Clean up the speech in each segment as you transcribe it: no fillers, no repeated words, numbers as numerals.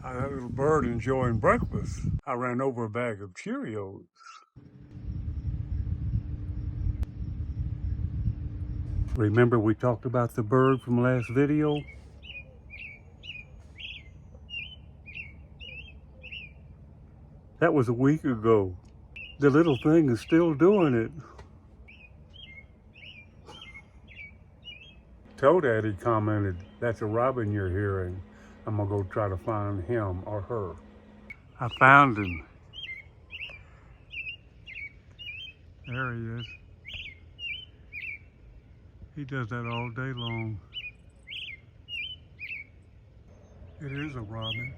That little bird enjoying breakfast. I ran over a bag of Cheerios. Remember we talked about the bird from last video? That was a week ago. The little thing is still doing it. Toadaddy commented, "That's a robin you're hearing." I'm gonna go try to find him or her. I found him. There he is. He does that all day long. It is a robin.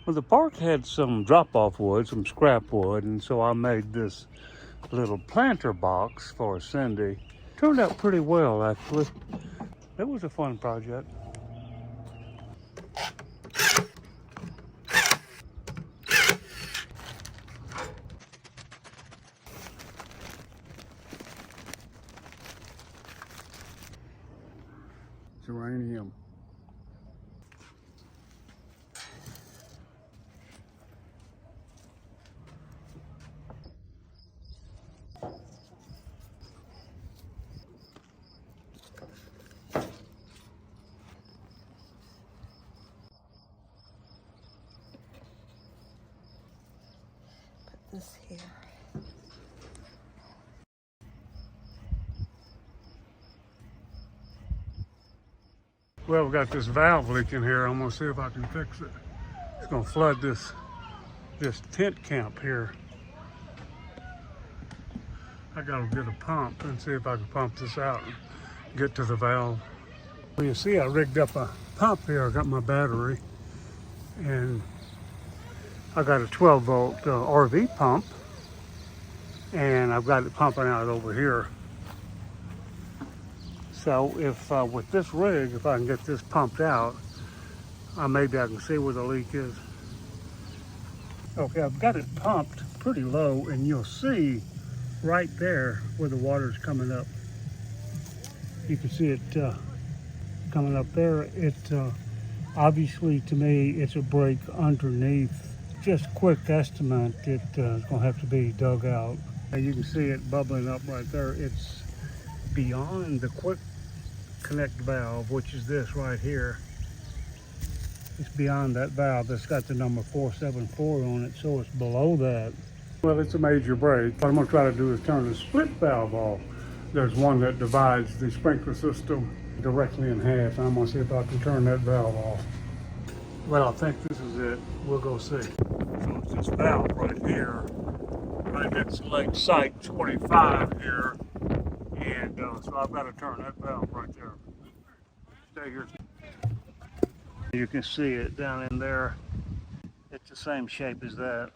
Well, the park had some drop-off wood, some scrap wood, and so I made this little planter box for Cindy. Turned out pretty well, actually. It was a fun project. Geranium. This here. Well, we got this valve leak in here. I'm gonna see if I can fix it. It's gonna flood this tent camp here. I gotta get a pump and see if I can pump this out and get to the valve. Well, you see I rigged up a pump here. I got my battery and I got a 12 volt RV pump and I've got it pumping out over here. So if with this rig, if I can get this pumped out, maybe I can see where the leak is. Okay, I've got it pumped pretty low and you'll see right there where the water's coming up. You can see it coming up there. It obviously, to me, it's a break underneath. Just quick estimate, it's gonna have to be dug out. And you can see it bubbling up right there. It's beyond the quick connect valve, which is this right here. It's beyond that valve that's got the number 474 on it, so it's below that. Well, it's a major break. What I'm gonna try to do is turn the split valve off. There's one that divides the sprinkler system directly in half. I'm gonna see if I can turn that valve off. Well, I think this is it. We'll go see. So it's this valve right here, right at select site 25 here. And so I've got to turn that valve right there. Stay here. You can see it down in there. It's the same shape as that.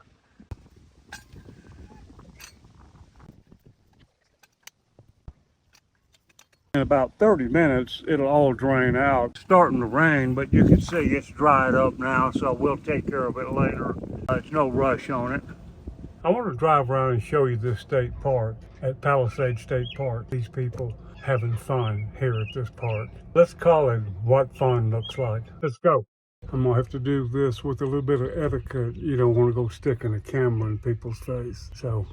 In about 30 minutes, it'll all drain out. It's starting to rain, but you can see it's dried up now, so we'll take care of it later. There's no rush on it. I want to drive around and show you this state park at Palisade State Park. These people having fun here at this park. Let's call it what fun looks like. Let's go. I'm gonna have to do this with a little bit of etiquette. You don't want to go sticking a camera in people's face. So.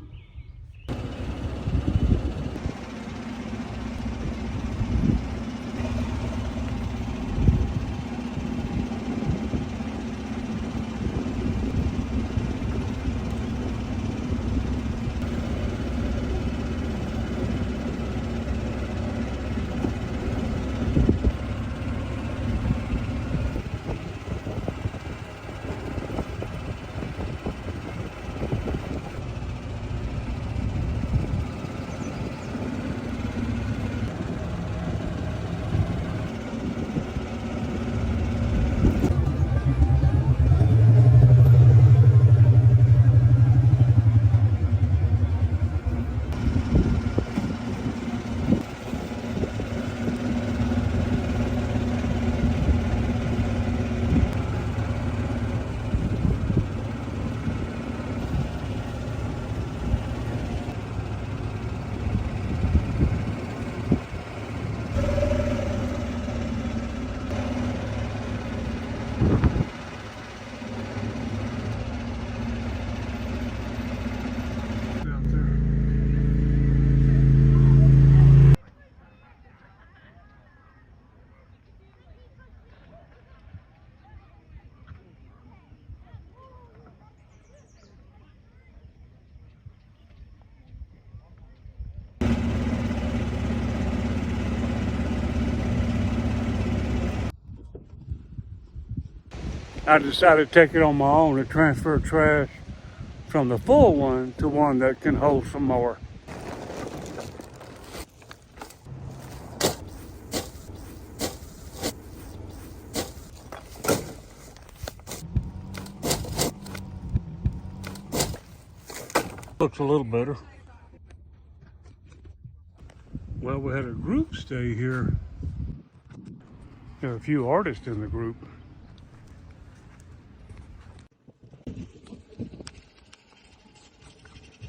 I decided to take it on my own to transfer trash from the full one to one that can hold some more. Looks a little better. Well, we had a group stay here. There are a few artists in the group.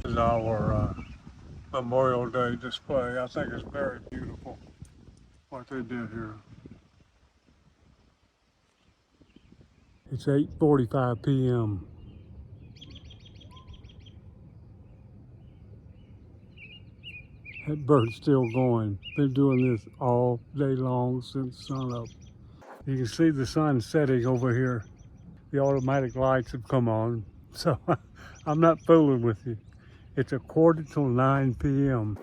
This is our Memorial Day display. I think it's very beautiful what they did here. It's 8:45 p.m. That bird's still going. Been doing this all day long since sunup. You can see the sun setting over here. The automatic lights have come on, so I'm not fooling with you. It's 8:45 p.m.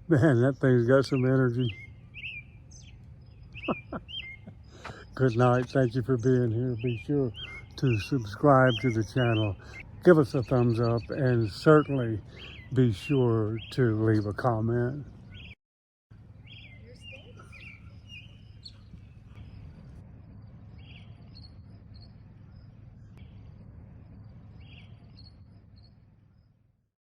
Man, that thing's got some energy. Good night. Thank you for being here. Be sure to subscribe to the channel. Give us a thumbs up and certainly be sure to leave a comment.